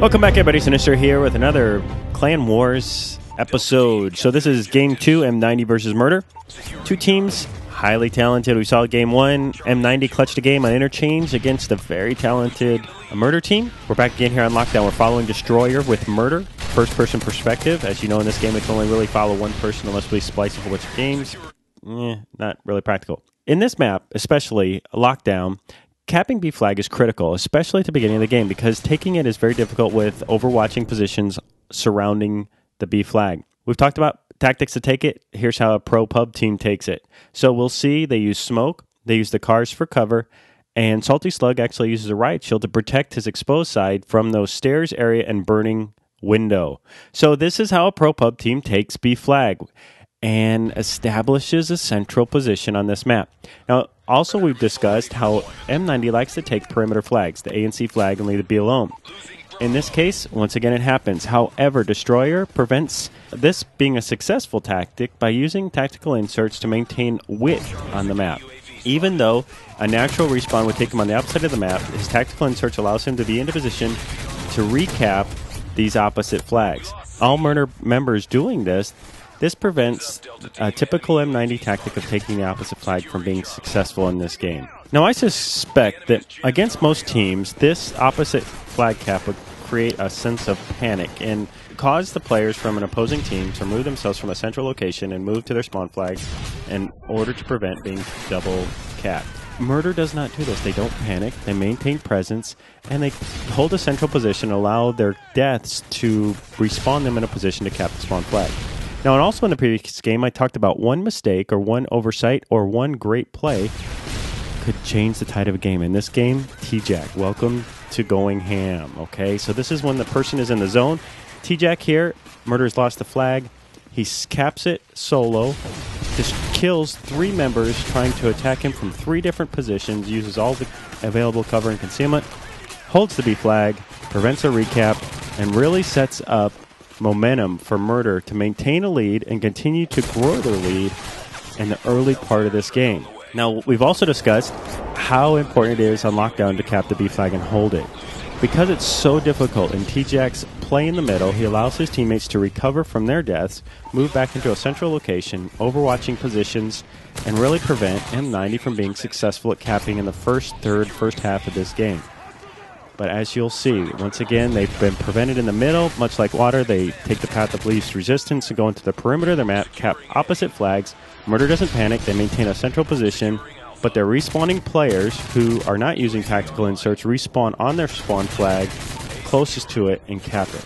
Welcome back, everybody. xSynistr here with another Clan Wars episode. So this is Game 2, M90 versus Murder. Two teams, highly talented. We saw Game 1, M90 clutched a game on interchange against a very talented Murder team. We're back again here on Lockdown. We're following Destroyer with Murder, first-person perspective. As you know, in this game, we can only really follow one person unless we splice a whole bunch of games. Not really practical. In this map, especially Lockdown, capping B flag is critical, especially at the beginning of the game, because taking it is very difficult with overwatching positions surrounding the B flag. We've talked about tactics to take it. Here's how a pro pub team takes it. So we'll see they use smoke, they use the cars for cover, and Salty Slug actually uses a riot shield to protect his exposed side from those stairs area and burning window. So this is how a pro pub team takes B flag and establishes a central position on this map. Now, also we've discussed how M90 likes to take perimeter flags, the A and C flag, and leave the B alone. In this case, once again it happens. However, Destroyer prevents this being a successful tactic by using tactical inserts to maintain width on the map. Even though a natural respawn would take him on the opposite of the map, his tactical inserts allows him to be in a position to recap these opposite flags. All Murder members doing this prevents a typical M90 tactic of taking the opposite flag from being successful in this game. Now, I suspect that against most teams, this opposite flag cap would create a sense of panic and cause the players from an opposing team to remove themselves from a central location and move to their spawn flag in order to prevent being double capped. Murder does not do this. They don't panic, they maintain presence, and they hold a central position and allow their deaths to respawn them in a position to cap the spawn flag. Now, and also in the previous game, I talked about one mistake or one oversight or one great play could change the tide of a game. In this game, T-Jack, welcome to going ham, okay? So this is when the person is in the zone. T-Jack here, Murder's lost the flag. He caps it solo, just kills three members trying to attack him from three different positions, uses all the available cover and concealment, holds the B flag, prevents a recap, and really sets up momentum for Murder to maintain a lead and continue to grow their lead in the early part of this game. Now, we've also discussed how important it is on Lockdown to cap the B flag and hold it. Because it's so difficult in T-Jack's play in the middle, he allows his teammates to recover from their deaths, move back into a central location, overwatching positions, and really prevent M90 from being successful at capping in the first half of this game. But as you'll see, once again, they've been prevented in the middle. Much like water, they take the path of least resistance and go into the perimeter of their map, cap opposite flags. Murder doesn't panic. They maintain a central position, but their respawning players who are not using tactical inserts respawn on their spawn flag closest to it and cap it.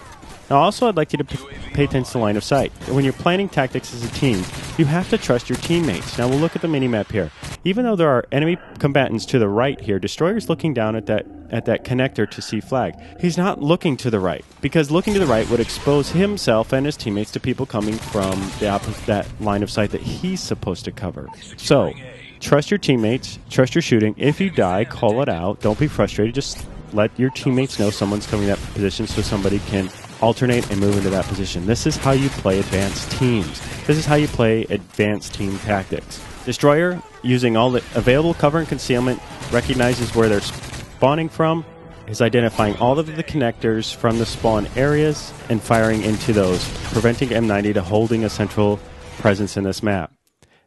Now, also, I'd like you to pay attention to line of sight. When you're planning tactics as a team, you have to trust your teammates. Now, we'll look at the mini-map here. Even though there are enemy combatants to the right here, Destroyer's looking down at that connector to see flag. He's not looking to the right, because looking to the right would expose himself and his teammates to people coming from that line of sight that he's supposed to cover. So, trust your teammates, trust your shooting. If you die, call it out. Don't be frustrated. Just let your teammates know someone's coming to that position so somebody can alternate and move into that position. This is how you play advanced teams. This is how you play advanced team tactics. Destroyer, using all the available cover and concealment, recognizes where they're spawning from, is identifying all of the connectors from the spawn areas and firing into those, preventing M90 to holding a central presence in this map.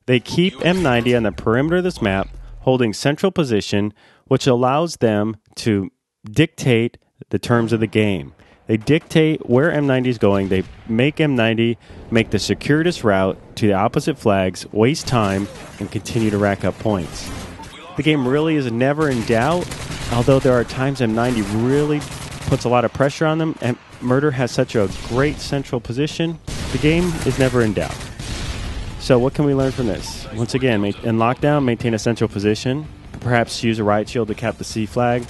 They keep M90 on the perimeter of this map, holding central position, which allows them to dictate the terms of the game. They dictate where M90 is going. They make M90 make the circuitous route to the opposite flags, waste time, and continue to rack up points. The game really is never in doubt, although there are times M90 really puts a lot of pressure on them, and Murder has such a great central position. The game is never in doubt. So what can we learn from this? Once again, in Lockdown, maintain a central position. Perhaps use a riot shield to cap the C flag.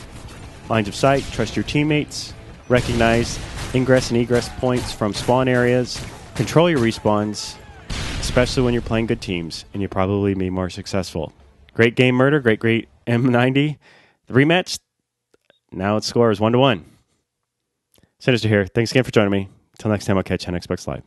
Lines of sight, trust your teammates. Recognize ingress and egress points from spawn areas. Control your respawns, especially when you're playing good teams, and you'll probably be more successful. Great game, Murder. Great M90. The rematch, now its score is 1-1. xSynistr here. Thanks again for joining me. Until next time, I'll catch you on Xbox Live.